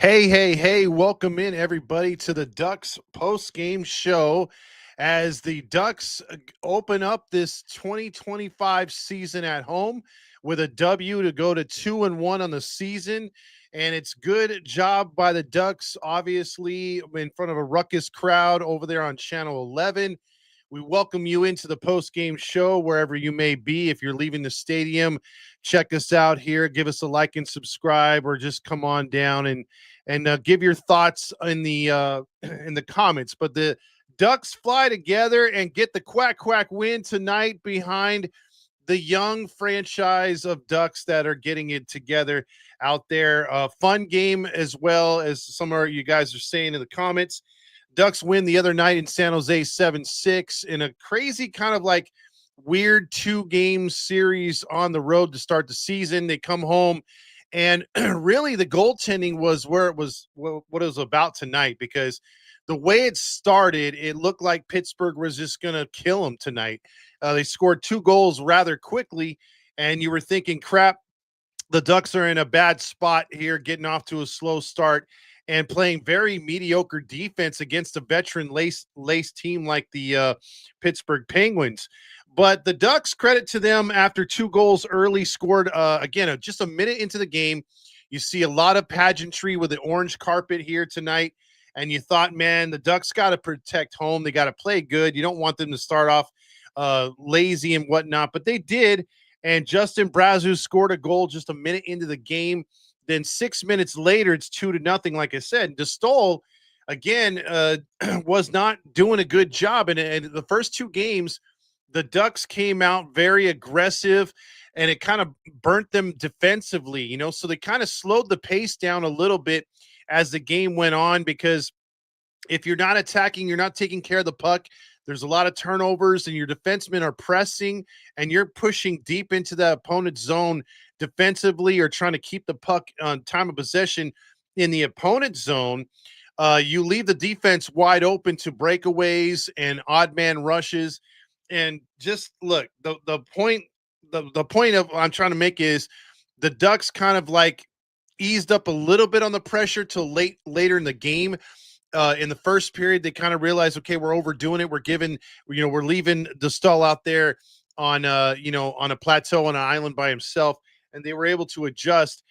Hey, hey, hey, welcome in everybody to the Ducks post-game show as the Ducks open up this 2025 season at home with a W to go to 2-1 on the season. And it's good job by the Ducks, obviously, in front of a ruckus crowd over there on Channel 11. We welcome you into the post-game show wherever you may be. If you're leaving the stadium, check us out here. Give us a like and subscribe, or just come on down and give your thoughts in the in the comments. But the Ducks fly together and get the quack quack win tonight behind the young franchise of Ducks that are getting it together out there. Fun game as well, as some of you guys are saying in the comments. Ducks win the other night in San Jose 7-6 in a crazy kind of like weird 2-game series on the road to start the season. They come home, and really the goaltending was where it was, what it was about tonight, because the way it started, it looked like Pittsburgh was just going to kill them tonight. They scored 2 goals rather quickly, and you were thinking, crap, the Ducks are in a bad spot here, getting off to a slow start and playing very mediocre defense against a veteran lace team like the Pittsburgh Penguins. But the Ducks, credit to them, after 2 goals early, scored again just a minute into the game. You see a lot of pageantry with the orange carpet here tonight, and you thought, man, the Ducks got to protect home. They got to play good. You don't want them to start off lazy and whatnot, but they did. And Justin Brazeau scored a goal just a minute into the game. Then 6 minutes later, it's 2-0. Like I said, DeStol again was not doing a good job. And the first 2 games, the Ducks came out very aggressive, and it kind of burnt them defensively. So they kind of slowed the pace down a little bit as the game went on, because if you're not attacking, you're not taking care of the puck. There's a lot of turnovers, and your defensemen are pressing, and you're pushing deep into the opponent's zone defensively, or trying to keep the puck on time of possession in the opponent's zone. You leave the defense wide open to breakaways and odd man rushes. And just look, the point of I'm trying to make is the Ducks kind of like eased up a little bit on the pressure till later in the game. In the first period, they kind of realized, okay, we're overdoing it. We're leaving the stall out there on, on a plateau on an island by himself, and they were able to adjust.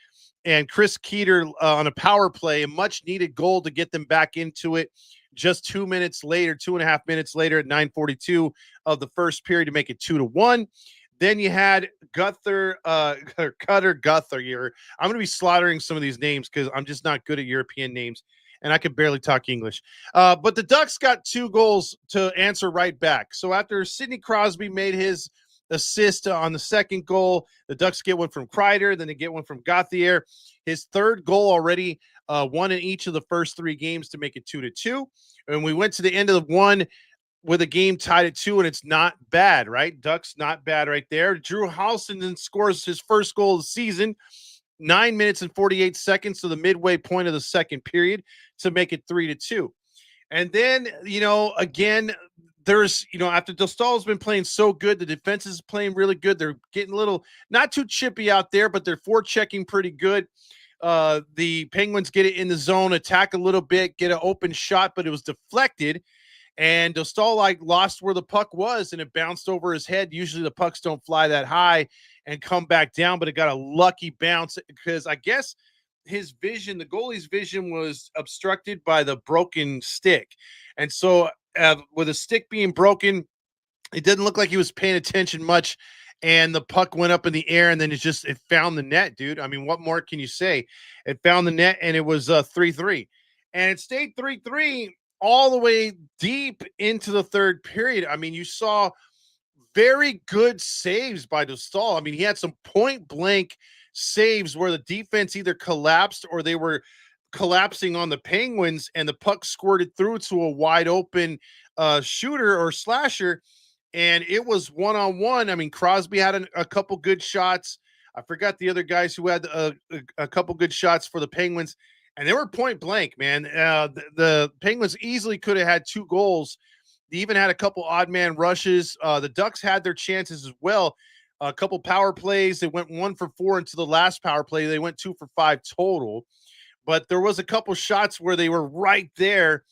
And Chris Keeter on a power play, a much needed goal to get them back into it. Just 2 minutes later, 2.5 minutes later, at 9:42 of the first period, to make it 2-1. Then you had Cutter Guthrie here. I'm going to be slaughtering some of these names because I'm just not good at European names, and I could barely talk English. But the Ducks got 2 goals to answer right back. So after Sidney Crosby made his assist on the second goal, the Ducks get one from Kreider, then they get one from Gauthier. His third goal already, one in each of the first 3 games, to make it 2-2. And we went to the end of the one with a game tied at 2, and it's not bad, right? Ducks not bad right there. Drew Halson then scores his first goal of the season, 9 minutes and 48 seconds to the midway point of the second period, to make it 3-2. And then, again, there's, after Dostal's been playing so good, the defense is playing really good. They're getting a little, not too chippy out there, but they're forechecking pretty good. The Penguins get it in the zone, attack a little bit, get an open shot, but it was deflected. And Dostal lost where the puck was, and it bounced over his head. Usually the pucks don't fly that high and come back down, but it got a lucky bounce, because I guess his vision, the goalie's vision, was obstructed by the broken stick. And so with a stick being broken, it didn't look like he was paying attention much, and the puck went up in the air, and then it found the net, dude. I mean, what more can you say? It found the net, and it was 3-3. And it stayed 3-3 all the way deep into the third period. I mean, you saw very good saves by Dostal. I mean, he had some point blank saves where the defense either collapsed or they were collapsing on the Penguins, and the puck squirted through to a wide open shooter or slasher, and it was 1-on-1. I mean, Crosby had a couple good shots. I forgot the other guys who had a couple good shots for the Penguins, and they were point blank, man. The Penguins easily could have had 2 goals. They even had a couple odd man rushes. The Ducks had their chances as well. A couple power plays. They went 1 for 4 into the last power play. They went 2 for 5 total. but there was a couple shots where they were right there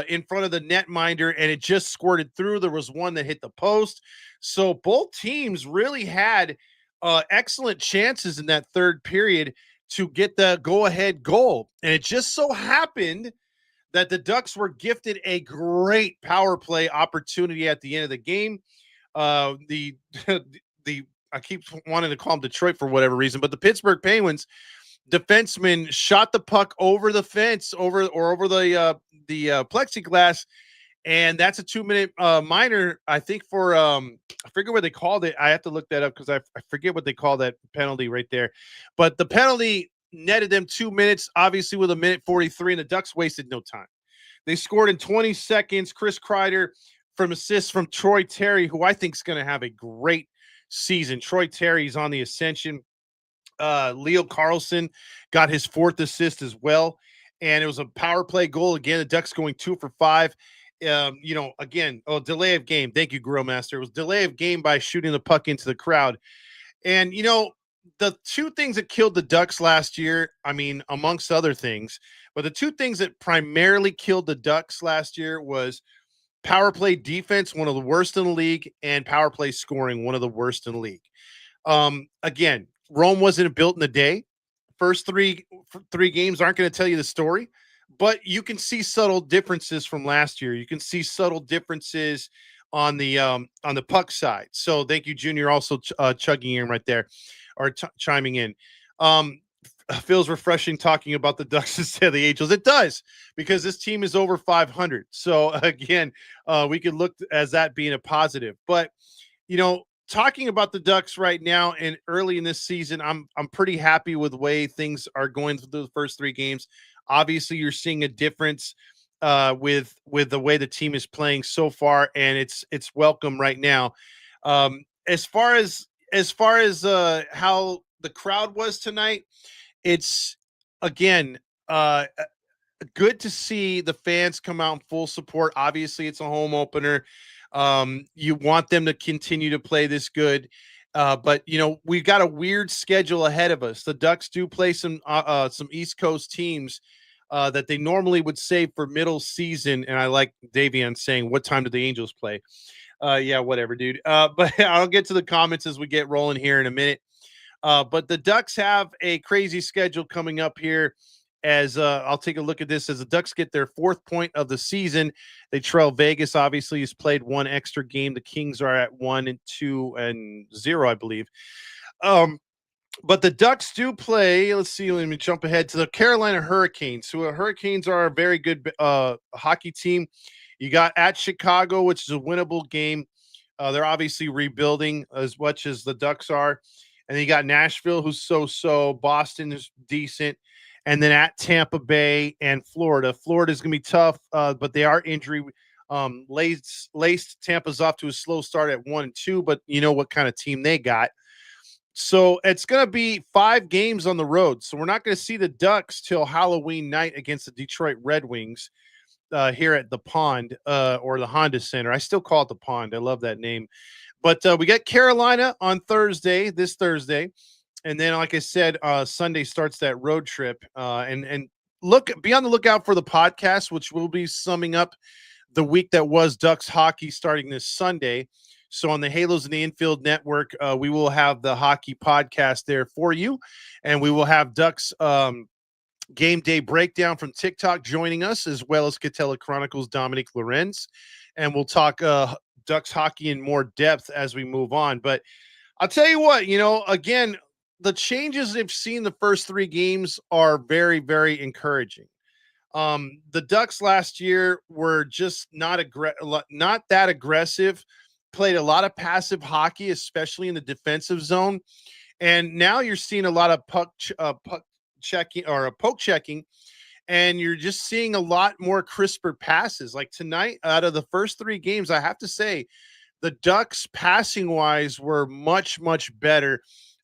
in front of the netminder, and it just squirted through. There was one that hit the post. So both teams really had excellent chances in that third period to get the go-ahead goal. And it just so happened that the Ducks were gifted a great power play opportunity at the end of the game. The the I keep wanting to call them Detroit for whatever reason, but the Pittsburgh Penguins defenseman shot the puck over the fence, over the plexiglass, and that's a 2-minute minor. I think for I forget what they called it. I have to look that up because I forget what they call that penalty right there. But the penalty netted them 2 minutes, obviously with a minute 43, and the Ducks wasted no time. They scored in 20 seconds. Chris Kreider from assists from Troy Terry, who I think is going to have a great season. Troy Terry's on the ascension. Leo Carlson got his fourth assist as well. And it was a power play goal. Again, the Ducks going 2 for 5. Again, delay of game. Thank you, Grill Master. It was delay of game by shooting the puck into the crowd. And, the two things that killed the Ducks last year, I mean, amongst other things, but the two things that primarily killed the Ducks last year was power play defense, one of the worst in the league, and power play scoring, one of the worst in the league. Again, Rome wasn't built in a day. First three games aren't going to tell you the story, but you can see subtle differences from last year. You can see subtle differences on the puck side. So thank you, Junior, also chugging in right there, or chiming in. Feels refreshing talking about the Ducks instead of the Angels. It does, because this team is over 500. So again, we could look as that being a positive. But talking about the Ducks right now and early in this season, I'm pretty happy with the way things are going through the first 3 games. Obviously, you're seeing a difference with the way the team is playing so far, and it's welcome right now. As far as how the crowd was tonight, it's again good to see the fans come out in full support. Obviously, it's a home opener. You want them to continue to play this good. But we've got a weird schedule ahead of us. The Ducks do play some East Coast teams that they normally would save for middle season. And I like Davian saying, "What time do the Angels play?" Yeah, whatever, dude. But I'll get to the comments as we get rolling here in a minute. But the Ducks have a crazy schedule coming up here. As I'll take a look at this, as the Ducks get their 4th point of the season. They trail Vegas, obviously, has played 1 extra game. The Kings are at 1-2-0, I believe. But the Ducks do play. Let's see. Let me jump ahead to the Carolina Hurricanes. So the Hurricanes are a very good hockey team. You got at Chicago, which is a winnable game. They're obviously rebuilding as much as the Ducks are. And then you got Nashville, who's so-so. Boston is decent. And then at Tampa Bay and Florida. Florida's going to be tough, but they are injury laced. Tampa's off to a slow start at 1-2, but you know what kind of team they got. So it's going to be 5 games on the road. So we're not going to see the Ducks till Halloween night against the Detroit Red Wings here at the Pond or the Honda Center. I still call it the Pond. I love that name. But we got Carolina on this Thursday. And then, like I said, Sunday starts that road trip. And be on the lookout for the podcast, which will be summing up the week that was Ducks hockey starting this Sunday. So on the Halos in the Infield Network, we will have the hockey podcast there for you. And we will have Ducks game day breakdown from TikTok joining us, as well as Catella Chronicles Dominic Lorenz. And we'll talk Ducks hockey in more depth as we move on. But I'll tell you what, again, the changes they've seen the first 3 games are very, very encouraging. The Ducks last year were just not that aggressive, played a lot of passive hockey, especially in the defensive zone. And now you're seeing a lot of puck checking or poke checking, and you're just seeing a lot more crisper passes. Like tonight, out of the first 3 games, I have to say the Ducks passing wise were much, much better.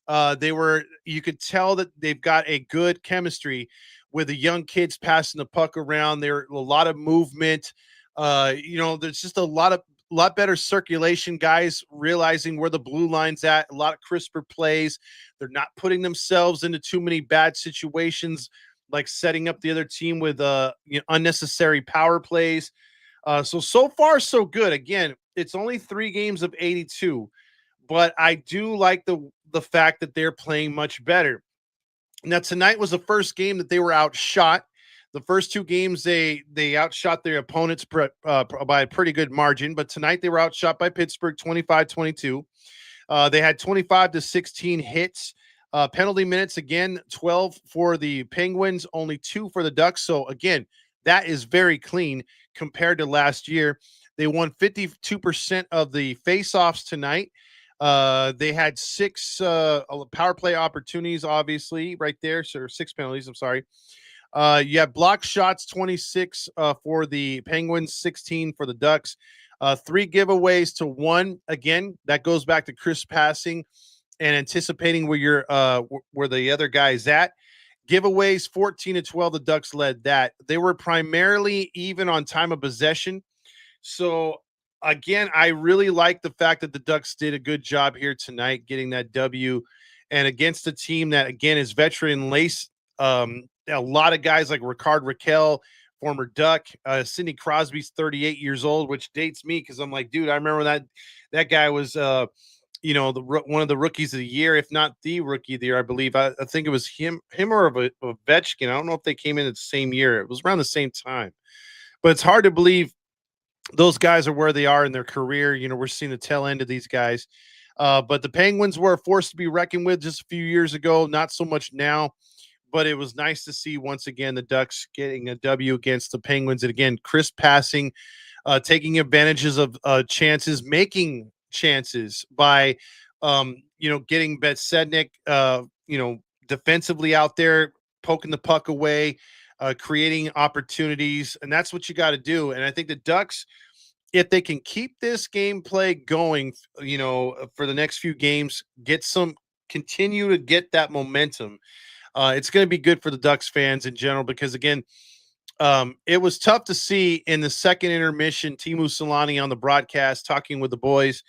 You could tell that they've got a good chemistry with the young kids passing the puck around. There a lot of movement. There's just a lot better circulation, guys realizing where the blue line's at, a lot of crisper plays. They're not putting themselves into too many bad situations like setting up the other team with unnecessary power plays. So far so good. Again, it's only 3 games of 82, but I do like the fact that they're playing much better. Now tonight was the first game that they were outshot. The first 2 games they outshot their opponents by a pretty good margin, but tonight they were outshot by Pittsburgh 25-22. They had 25 to 16 hits. Penalty minutes again, 12 for the Penguins, only 2 for the Ducks. So again, that is very clean compared to last year. They won 52% of the faceoffs tonight. They had 6 power play opportunities, obviously, right there. So 6 penalties. I'm sorry. You have block shots, 26 for the Penguins, 16 for the Ducks. 3 giveaways to 1. Again, that goes back to crisp passing and anticipating where the other guy's at. Giveaways 14 to 12. The Ducks led that. They were primarily even on time of possession. So again, I really like the fact that the Ducks did a good job here tonight getting that W, and against a team that again is veteran lace. A lot of guys like Ricard Raquel, former Duck, Sidney Crosby's 38 years old, which dates me because I'm like, dude, I remember that guy was one of the rookies of the year, if not the rookie of the year, I believe. I think it was him or Ovechkin. I don't know if they came in at the same year. It was around the same time, but it's hard to believe those guys are where they are in their career. We're seeing the tail end of these guys. But the Penguins were a force to be reckoned with just a few years ago, not so much now. But it was nice to see once again the Ducks getting a W against the Penguins. And again, crisp passing, taking advantages of chances, making chances by, getting Betsednik, defensively out there, poking the puck away, creating opportunities. And that's what you got to do. And I think the Ducks, if they can keep this gameplay going, for the next few games, continue to get that momentum. It's going to be good for the Ducks fans in general because, again, it was tough to see in the second intermission, Teemu Selanne on the broadcast talking with the boys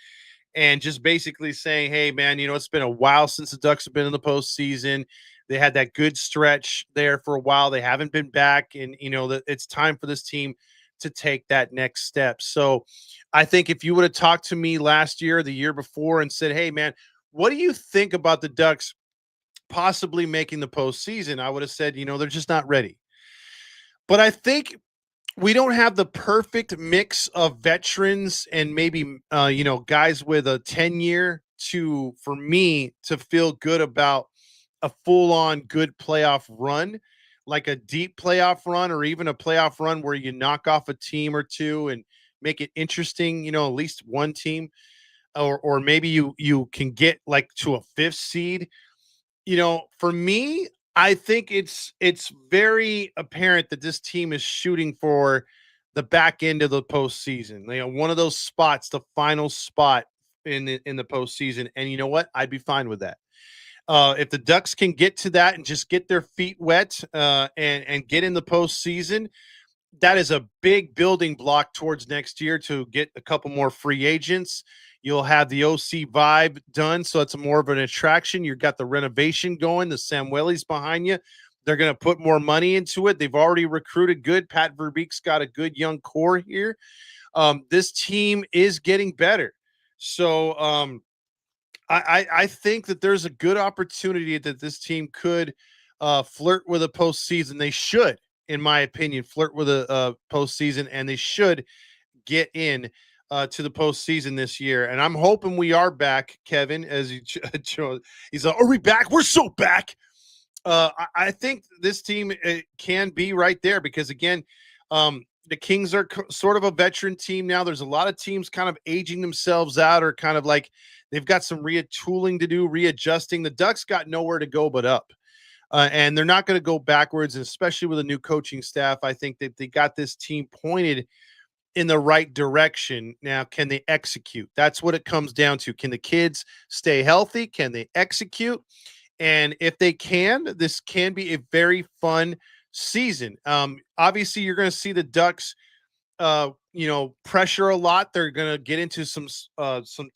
and just basically saying, hey, man, it's been a while since the Ducks have been in the postseason. They had that good stretch there for a while. They haven't been back, and, it's time for this team to take that next step. So I think if you would have talked to me last year, the year before, and said, hey, man, what do you think about the Ducks possibly making the postseason? I would have said, they're just not ready. But I think we don't have the perfect mix of veterans and maybe guys with a 10-year for me to feel good about a full-on good playoff run, like a deep playoff run, or even a playoff run where you knock off a team or two and make it interesting, at least one team, or maybe you can get like to a 5th seed. For me, I think it's very apparent that this team is shooting for the back end of the postseason. One of those spots, the final spot in the postseason. And you know what? I'd be fine with that. If the Ducks can get to that and just get their feet wet and get in the postseason, that is a big building block towards next year to get a couple more free agents. You'll have the OC vibe done, so it's more of an attraction. You've got the renovation going. The Samueli's behind you. They're going to put more money into it. They've already recruited good. Pat Verbeek's got a good young core here. This team is getting better. So I think that there's a good opportunity that this team could flirt with a postseason. They should, in my opinion, flirt with a postseason, and they should get in to the postseason this year. And I'm hoping we are back, Kevin, as he's like, are we back? We're so back. I think this team can be right there because, again, the Kings are sort of a veteran team now. There's a lot of teams kind of aging themselves out, or kind of like they've got some retooling to do, readjusting. The Ducks got nowhere to go but up. And they're not going to go backwards, and especially with a new coaching staff. I think that they got this team pointed in the right direction. Now, can they execute? That's what it comes down to. Can the kids stay healthy? Can they execute? And if they can, this can be a very fun season. Obviously, you're going to see the Ducks, pressure a lot. They're going to get into some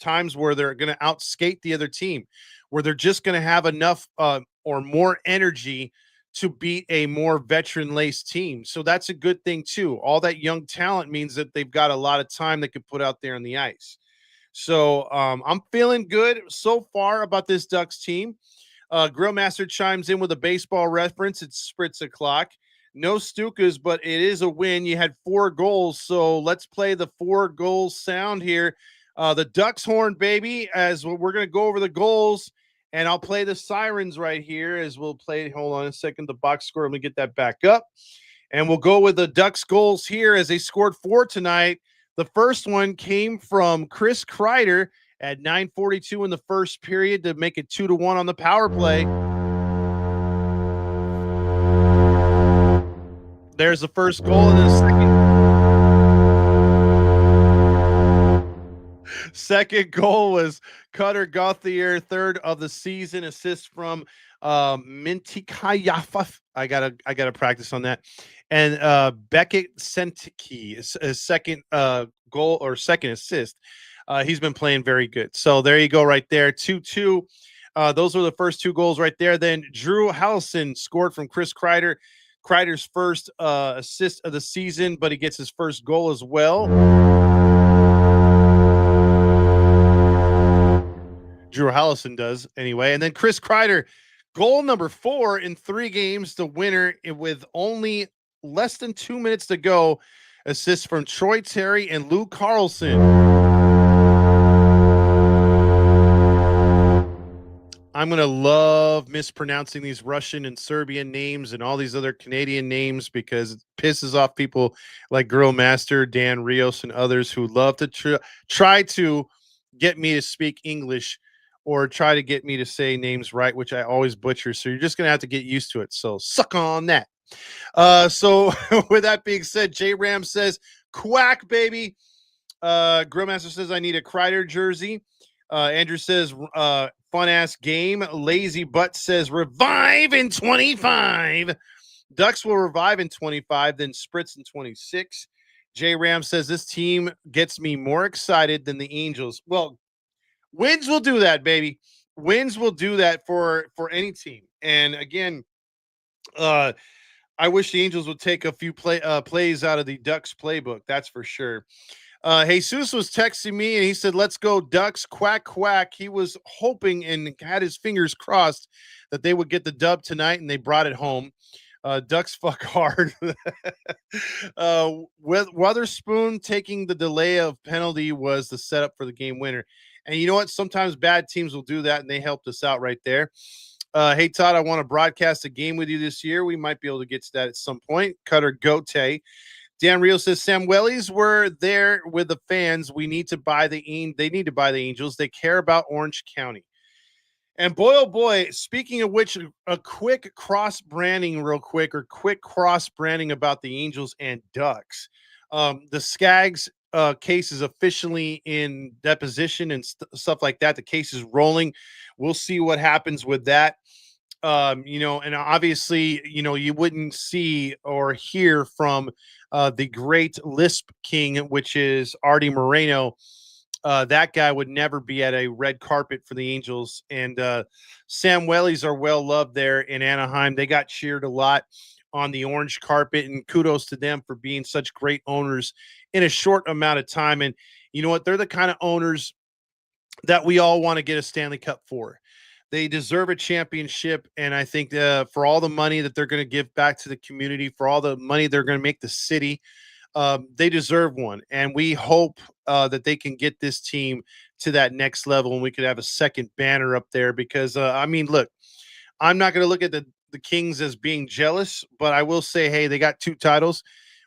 times where they're going to outskate the other team, where they're just going to have enough or more energy to beat a more veteran laced team. So that's a good thing too. All that young talent means that they've got a lot of time they could put out there on the ice. So I'm feeling good so far about this Ducks team. Grillmaster chimes in with a baseball reference. It's Spritz o'clock. No Stukas, but it is a win. You had 4 goals, so let's play the 4 goals sound here. The Ducks horn, baby, as we're going to go over the goals, and I'll play the sirens right here as we'll play. Hold on a second. The box score. Let me get that back up. And we'll go with the Ducks goals here as they scored 4 tonight. The first one came from Chris Kreider at 9:42 in the first period to make it 2-1 on the power play. There's the first goal, and the second goal was Cutter Gauthier, third of the season, assist from Minty Kayafa. I gotta practice on that. And Beckett Sentiki is a second goal or second assist. He's been playing very good. So there you go, right there, 2-2. Those were the first 2 goals right there. Then Drew Hallison scored from Chris Kreider. Kreider's first assist of the season, but he gets his first goal as well. Drew Hallison does anyway. And then Chris Kreider, goal number 4 in 3 games, the winner with only less than 2 minutes to go. Assists from Troy Terry and Lou Carlson. I'm going to love mispronouncing these Russian and Serbian names and all these other Canadian names because it pisses off people like Girl Master, Dan Rios, and others who love to try to get me to speak English or try to get me to say names right, which I always butcher. So you're just going to have to get used to it. So suck on that. So with that being said, J Ram says, quack, baby. Grillmaster says, I need a Kreider jersey. Andrew says, fun ass game. Lazy Butt says, revive in 25. Ducks will revive in 25, then Spritz in 26. J Ram says, this team gets me more excited than the Angels. Well, wins will do that, baby. Wins will do that for any team. And again, I wish the Angels would take a few plays out of the Ducks playbook. That's for sure. Jesus was texting me and he said, let's go Ducks, quack, quack. He was hoping and had his fingers crossed that they would get the dub tonight, and they brought it home. Ducks fuck hard. Witherspoon taking the delay of penalty was the setup for the game winner. And you know what? Sometimes bad teams will do that, and they helped us out right there. Hey, Todd, I want to broadcast a game with you this year. We might be able to get to that at some point. Cutter Gote. Dan Rio says, Sam Wellies were there with the fans. We need to buy they need to buy the Angels. They care about Orange County. And boy, oh boy, speaking of which, a quick cross-branding real quick, or quick cross-branding about the Angels and Ducks. The Skaggs case is officially in deposition and stuff like that. The case is rolling. We'll see what happens with that. And obviously, you wouldn't see or hear from the great Lisp King, which is Artie Moreno. That guy would never be at a red carpet for the Angels. And Sam Wellies are well loved there in Anaheim. They got cheered a lot on the orange carpet, and kudos to them for being such great owners in a short amount of time. And you know what? They're the kind of owners that we all want to get a Stanley Cup for. They deserve a championship, and I think for all the money that they're going to give back to the community, for all the money they're going to make the city, they deserve one. And we hope that they can get this team to that next level, and we could have a second banner up there. Because look, I'm not going to look at the Kings as being jealous, but I will say, hey, they got 2 titles.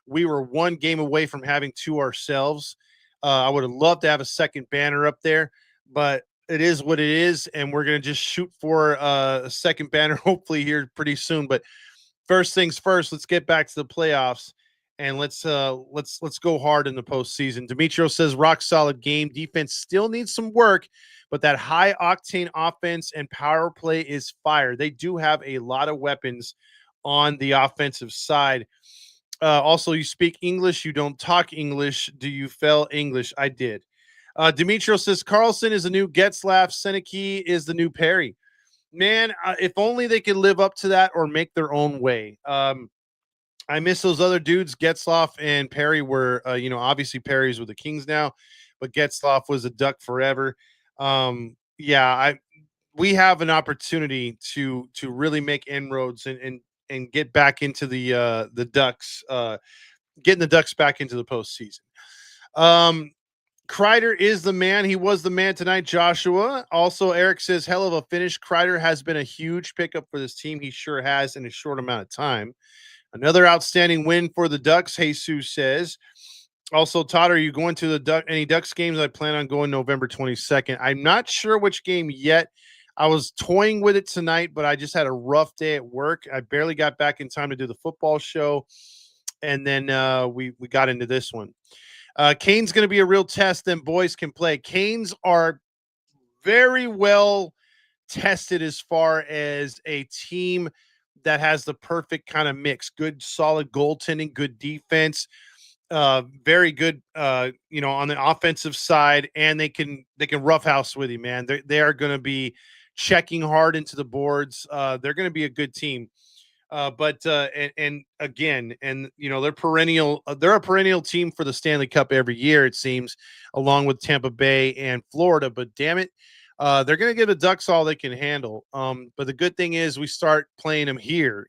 We were 1 game away from having 2 ourselves. I would have loved to have a second banner up there, but it is what it is, and we're going to just shoot for a second banner hopefully here pretty soon. But first things first, let's get back to the playoffs, and let's go hard in the postseason. Demetrio says, rock solid game. Defense still needs some work, but that high octane offense and power play is fire. They do have a lot of weapons on the offensive side. Also, you speak English. You don't talk English. Do you fail English? I did. Demetrio says, Carlson is the new Getzlaff. Seneke is the new Perry. Man, if only they could live up to that or make their own way. I miss those other dudes. Getzloff and Perry were, obviously Perry's with the Kings now, but Getzloff was a Duck forever. Yeah, we have an opportunity to really make inroads and get back into the Ducks, getting the Ducks back into the postseason. Kreider is the man. He was the man tonight, Joshua. Also, Eric says, hell of a finish. Kreider has been a huge pickup for this team. He sure has in a short amount of time. Another outstanding win for the Ducks, Jesus says. Also, Todd, are you going to any Ducks games? I plan on going November 22nd. I'm not sure which game yet. I was toying with it tonight, but I just had a rough day at work. I barely got back in time to do the football show, and then we got into this one. Canes going to be a real test. Then boys can play. Canes are very well tested as far as a team that has the perfect kind of mix: good, solid goaltending, good defense, very good, on the offensive side, and they can roughhouse with you, man. They are going to be checking hard into the boards. They're going to be a good team. And again, they're a perennial team for the Stanley Cup every year, it seems, along with Tampa Bay and Florida. But damn it, they're going to give the Ducks all they can handle. But the good thing is we start playing them here,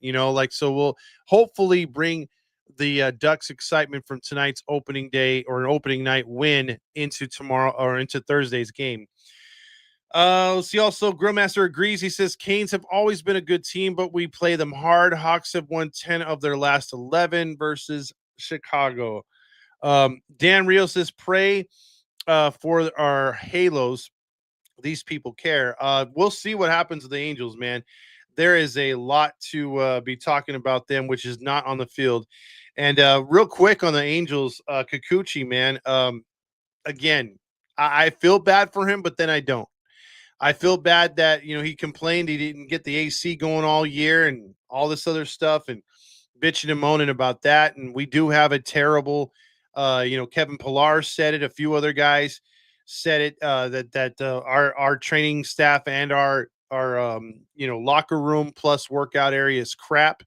so we'll hopefully bring the Ducks excitement from tonight's opening day or an opening night win into tomorrow or into Thursday's game. Let's see. Also, Grillmaster agrees. He says Canes have always been a good team, but we play them hard. Hawks have won 10 of their last 11 versus Chicago. Dan Rio says, pray for our Halos. These people care. We'll see what happens to the Angels, man. There is a lot to be talking about them, which is not on the field. And real quick on the Angels, Kikuchi, man. Again, I feel bad for him, but then I don't. I feel bad that he complained he didn't get the AC going all year and all this other stuff and bitching and moaning about that. And we do have a terrible, Kevin Pillar said it. A few other guys said it. That our training staff and our locker room plus workout area is crap.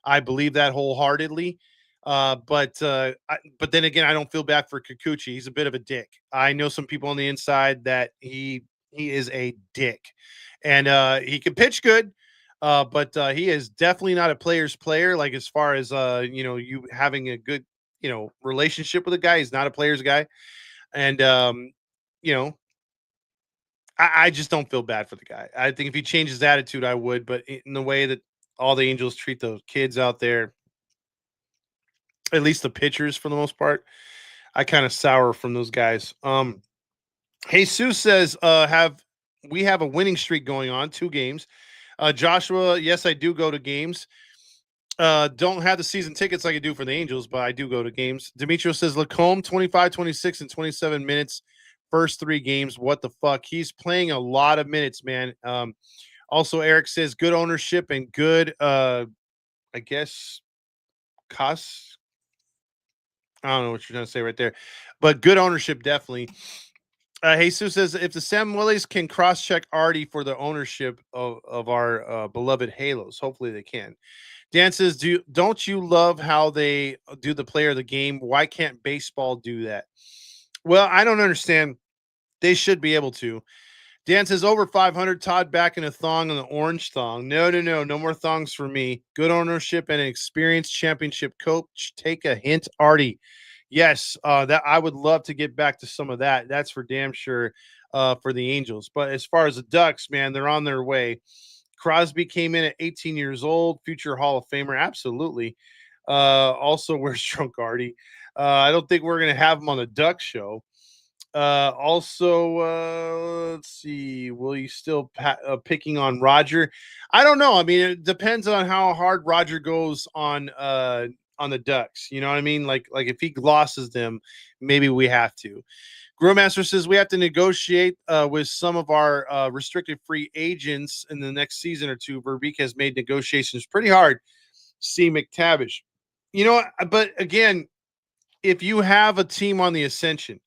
I believe that wholeheartedly. But then again, I don't feel bad for Kikuchi. He's a bit of a dick. I know some people on the inside that he is a dick, and he can pitch good, but he is definitely not a player's player. Like as far as you having a good relationship with a guy, he's not a player's guy, and you know, I just don't feel bad for the guy. I think if he changed his attitude, I would, but in the way that all the Angels treat those kids out there, at least the pitchers for the most part, I kind of sour from those guys. Jesus says, we have a winning streak going on, 2 games. Joshua, yes, I do go to games. Don't have the season tickets like I do for the Angels, but I do go to games. Demetrio says, Lacombe, 25, 26, and 27 minutes, first 3 games. What the fuck? He's playing a lot of minutes, man. Also, Eric says, good ownership and good, I guess, costs. I don't know what you're trying to say right there, but good ownership, definitely. Jesus says, if the Sam Willies can cross-check Artie for the ownership of our beloved Halos, hopefully they can. Dan says, don't you love how they do the player of the game? Why can't baseball do that? Well, I don't understand. They should be able to. Dan says, over 500, Todd back in a thong on the orange thong. No more thongs for me. Good ownership and an experienced championship coach. Take a hint, Artie. Yes, that I would love to get back to some of that. That's for damn sure for the Angels. But as far as the Ducks, man, they're on their way. Crosby came in at 18 years old, future Hall of Famer. Absolutely. Also, where's Drunk Artie? I don't think we're going to have him on the Duck show. Let's see. Will you still picking on Roger? I don't know. I mean, it depends on how hard Roger goes on the Ducks. You know what I mean? Like if he glosses them, maybe we have to. Grillmaster says we have to negotiate with some of our restricted free agents in the next season or two. Verbeek has made negotiations pretty hard. See McTavish. But again, if you have a team on the ascension,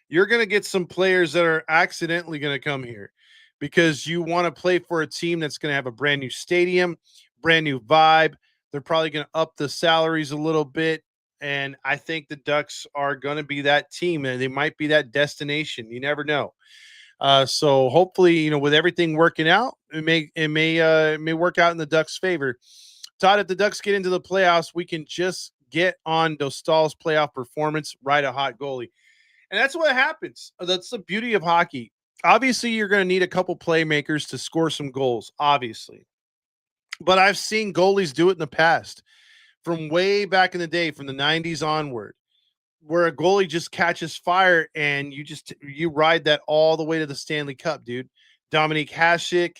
you're going to get some players that are accidentally going to come here. because you want to play for a team that's going to have a brand new stadium, brand new vibe. They're probably going to up the salaries a little bit. And I think the Ducks are going to be that team, and they might be that destination. You never know. So hopefully, with everything working out, it may work out in the Ducks' favor. Todd, if the Ducks get into the playoffs, we can just get on Dostal's playoff performance, ride a hot goalie. And that's what happens. That's the beauty of hockey. Obviously, you're going to need a couple playmakers to score some goals, obviously. But I've seen goalies do it in the past, from way back in the day, from the 90s onward, where a goalie just catches fire and you ride that all the way to the Stanley Cup, dude. Dominique Hasek.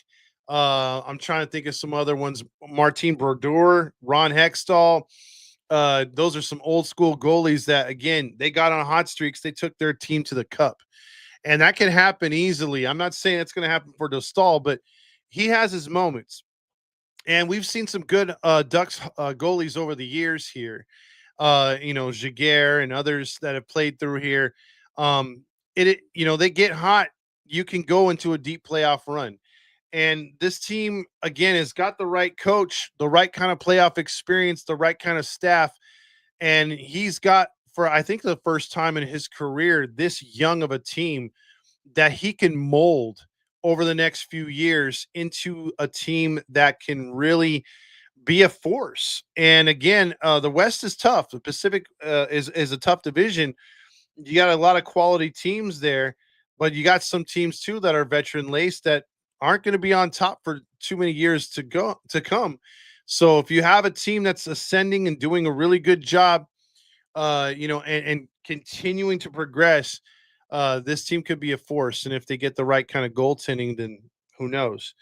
I'm trying to think of some other ones. Martin Brodeur, Ron Hextall. Those are some old school goalies that, again, they got on hot streaks. They took their team to the cup, and that can happen easily. I'm not saying it's going to happen for Dostal, but he has his moments, and we've seen some good Ducks goalies over the years here. Jaguar and others that have played through here. They get hot. You can go into a deep playoff run. And this team, again, has got the right coach, the right kind of playoff experience, the right kind of staff. And he's got, for I think the first time in his career, this young of a team that he can mold over the next few years into a team that can really be a force. And again, the West is tough. The Pacific is a tough division. You got a lot of quality teams there, but you got some teams too that are veteran laced that aren't going to be on top for too many years to come. So if you have a team that's ascending and doing a really good job, and continuing to progress, this team could be a force. And if they get the right kind of goaltending, then who knows?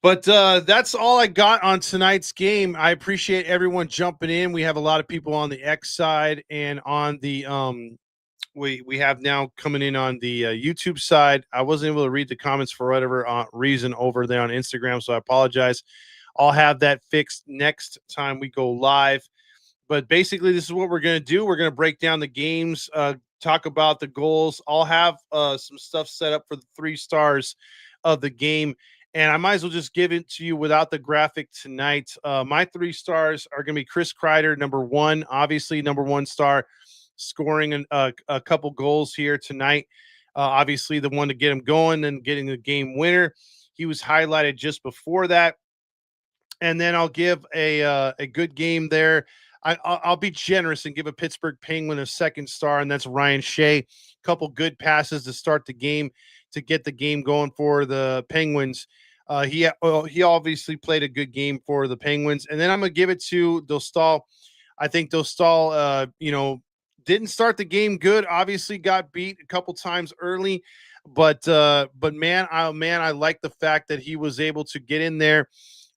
But that's all I got on tonight's game. I appreciate everyone jumping in. We have a lot of people on the X side and on the we have now coming in on the YouTube side. I wasn't able to read the comments for whatever reason over there on Instagram, so I apologize. I'll have that fixed next time we go live. But basically, this is what we're going to do. We're going to break down the games, talk about the goals. I'll have some stuff set up for the 3 stars of the game. And I might as well just give it to you without the graphic tonight. My 3 stars are going to be Chris Kreider, number 1, obviously number 1 star, scoring a couple goals here tonight. Obviously, the one to get him going and getting the game winner. He was highlighted just before that. And then I'll give a good game there. I'll be generous and give a Pittsburgh Penguin a 2nd star, and that's Ryan Shea. Couple good passes to start the game to get the game going for the Penguins. He obviously played a good game for the Penguins, and then I'm gonna give it to Dostal. I think Dostal, didn't start the game good. Obviously, got beat a couple times early, but man, I like the fact that he was able to get in there,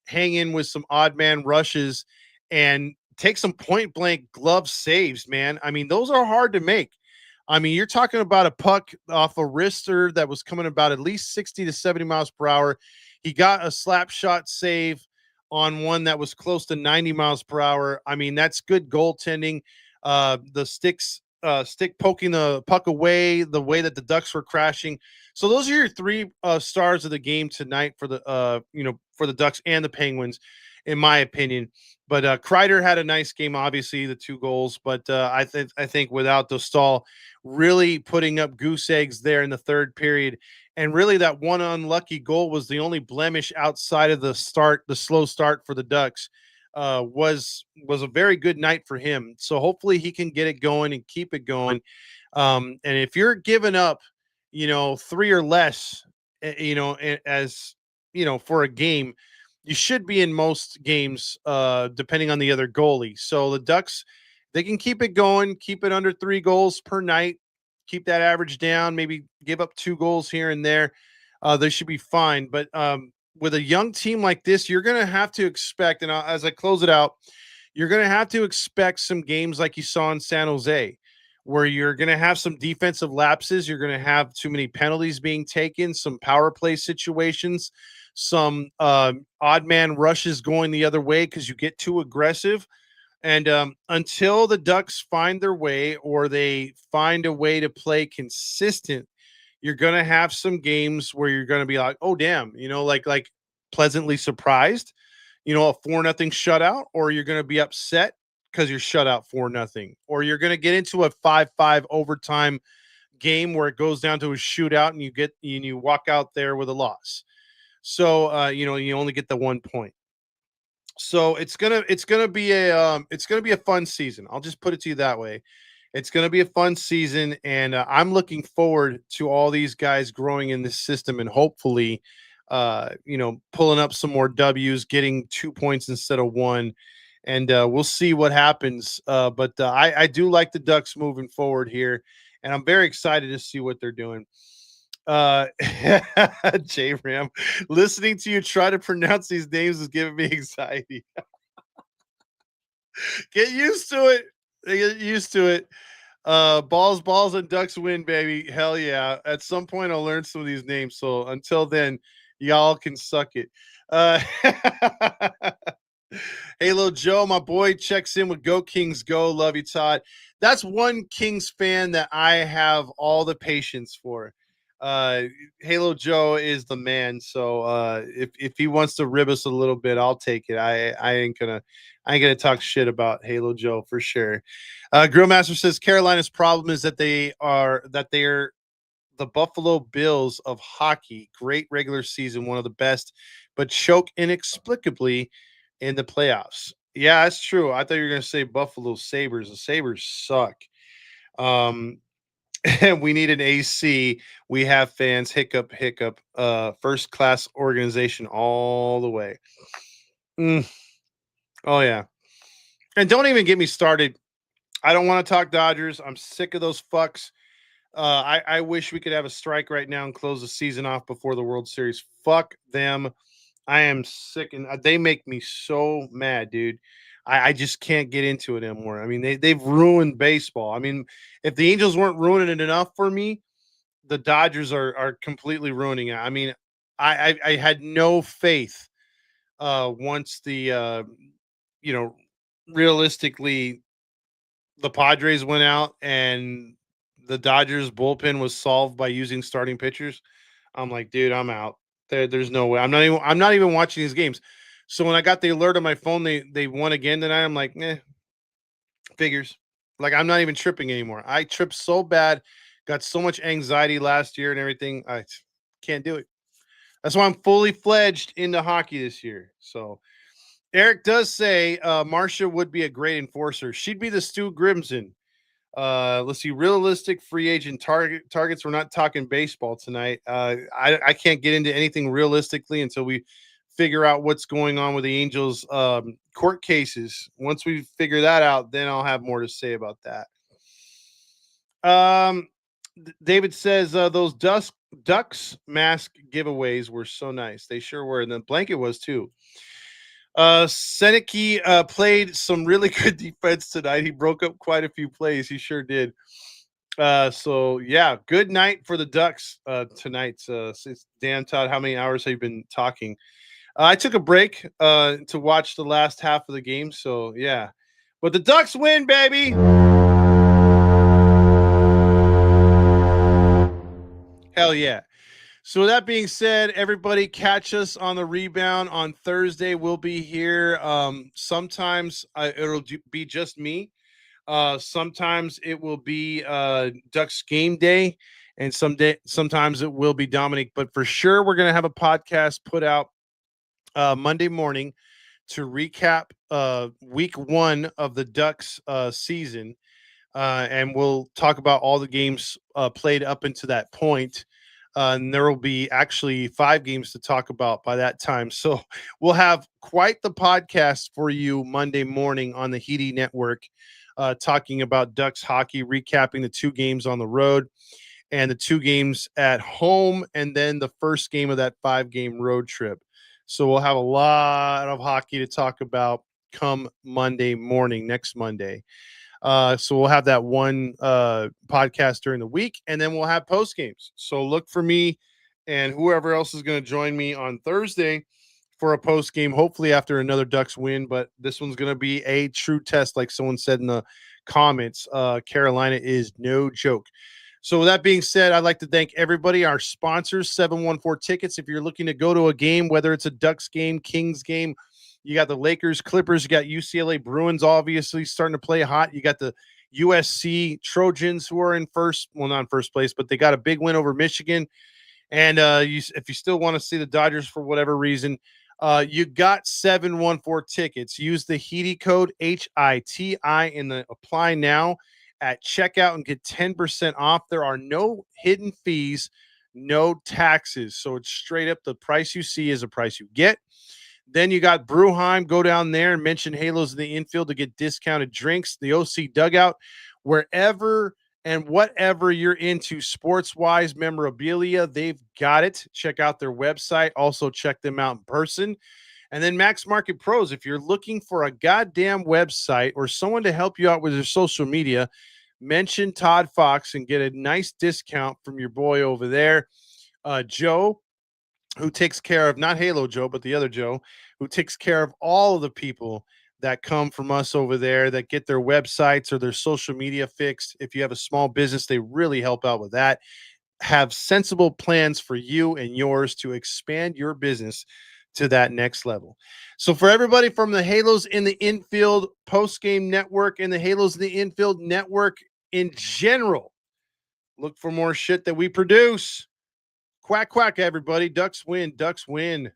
hang in with some odd man rushes, and take some point blank glove saves, man. I mean, those are hard to make. I mean, you're talking about a puck off a wrister that was coming about at least 60 to 70 miles per hour. He got a slap shot save on one that was close to 90 miles per hour. I mean, that's good goaltending. The stick poking the puck away, the way that the Ducks were crashing. So those are your 3 stars of the game tonight for the Ducks and the Penguins, in my opinion. But Kreider had a nice game, obviously the 2 goals. But I think without Dostal really putting up goose eggs there in the 3rd period, and really that one unlucky goal was the only blemish outside of the slow start for the Ducks. Was a very good night for him. So hopefully he can get it going and keep it going. And if you're giving up, 3 or less, as for a game, you should be in most games, depending on the other goalie. So the Ducks, they can keep it going, keep it under 3 goals per night, keep that average down, maybe give up 2 goals here and there. They should be fine. But with a young team like this, you're going to have to expect, and as I close it out, you're going to have to expect some games like you saw in San Jose, where you're going to have some defensive lapses. You're going to have too many penalties being taken, some power play situations, some odd man rushes going the other way because you get too aggressive. And until the Ducks find their way, or they find a way to play consistent, you're going to have some games where you're going to be like, oh damn, like pleasantly surprised, a 4-0 shutout, or you're going to be upset because you're shut out 4-0, or you're going to get into a 5-5 overtime game where it goes down to a shootout and you walk out there with a loss. So you only get the 1 point. So it's gonna be a fun season. I'll just put it to you that way. It's gonna be a fun season, and I'm looking forward to all these guys growing in this system and hopefully, pulling up some more W's, getting 2 points instead of one, and we'll see what happens. But I do like the Ducks moving forward here, and I'm very excited to see what they're doing. Uh, J Ram, listening to you try to pronounce these names is giving me anxiety. Get used to it. Get used to it. Balls, and Ducks win, baby. Hell yeah. At some point, I'll learn some of these names. So until then, y'all can suck it. Uh, Halo Joe, my boy, checks in with Go Kings Go. Love you, Todd. That's one Kings fan that I have all the patience for. Uh, Halo Joe is the man. So if he wants to rib us a little bit, I'll take it. I ain't gonna talk shit about Halo Joe for sure. Grillmaster says Carolina's problem is that they're the Buffalo Bills of hockey. Great regular season, one of the best, but choke inexplicably in the playoffs. Yeah, that's true. I thought you were gonna say Buffalo Sabres. The Sabres suck. Um, and we need an AC. We have fans. Hiccup, hiccup. First class organization all the way. Mm. Oh yeah. And don't even get me started. I don't want to talk Dodgers. I'm sick of those fucks. I wish we could have a strike right now and close the season off before the World Series. Fuck them. I am sick, and they make me so mad, dude. I just can't get into it anymore. I mean, they've ruined baseball. I mean, if the Angels weren't ruining it enough for me, the Dodgers are completely ruining it. I mean, I had no faith once you know realistically the Padres went out and the Dodgers bullpen was solved by using starting pitchers. I'm like, dude, I'm out. There's no way. I'm not even watching these games. So when I got the alert on my phone, they won again tonight. I'm like, figures. Like I'm not even tripping anymore. I tripped so bad, got so much anxiety last year and everything. I can't do it. That's why I'm fully fledged into hockey this year. So Eric does say Marcia would be a great enforcer. She'd be the Stu Grimson. Let's see, realistic free agent targets. We're not talking baseball tonight. I can't get into anything realistically until we figure out what's going on with the Angels court cases. Once we figure that out, then I'll have more to say about that. David says those Ducks mask giveaways were so nice. They sure were, and the blanket was too. Seneki played some really good defense tonight. He broke up quite a few plays. He sure did. So yeah, good night for the Ducks tonight. Dan, Todd, how many hours have you been talking? I took a break to watch the last half of the game. So yeah, but the Ducks win, baby. Hell yeah. So with that being said, everybody catch us on the rebound on Thursday. We'll be here. Sometimes it'll be just me. Sometimes it will be Ducks game day, and sometimes it will be Dominic. But for sure, we're gonna have a podcast put out Monday morning to recap week one of the Ducks season, and we'll talk about all the games played up into that point. And there will be actually 5 games to talk about by that time. So we'll have quite the podcast for you Monday morning on the Heedy Network, talking about Ducks hockey, recapping the 2 games on the road and the 2 games at home, and then the first game of that 5-game road trip. So we'll have a lot of hockey to talk about come Monday morning, next Monday. So we'll have that one podcast during the week, and then we'll have post games. So look for me and whoever else is going to join me on Thursday for a post game, hopefully after another Ducks win. But this one's going to be a true test, like someone said in the comments. Carolina is no joke. So with that being said, I'd like to thank everybody, our sponsors, 714 Tickets. If you're looking to go to a game, whether it's a Ducks game, Kings game, you got the Lakers, Clippers, you got UCLA Bruins, obviously starting to play hot. You got the USC Trojans who are in first, well, not in first place, but they got a big win over Michigan. And if you still want to see the Dodgers for whatever reason, you got 714 Tickets. Use the Heedy code HITI in the apply now at checkout and get 10% off. There are no hidden fees, no taxes. So it's straight up the price you see is the price you get. Then you got Brewheim. Go down there and mention Halos in the infield to get discounted drinks. The OC Dugout, wherever and whatever you're into sports wise memorabilia, they've got it. Check out their website. Also, check them out in person. And then Max Market Pros, if you're looking for a goddamn website or someone to help you out with your social media, mention Todd Fox and get a nice discount from your boy over there. Joe, who takes care of not Halo Joe, but the other Joe, who takes care of all of the people that come from us over there that get their websites or their social media fixed. If you have a small business, they really help out with that. Have sensible plans for you and yours to expand your business to that next level. So for everybody from the Halos in the Infield post game network and the Halos in the Infield network in general, look for more shit that we produce. Quack, quack, everybody. Ducks win. Ducks win.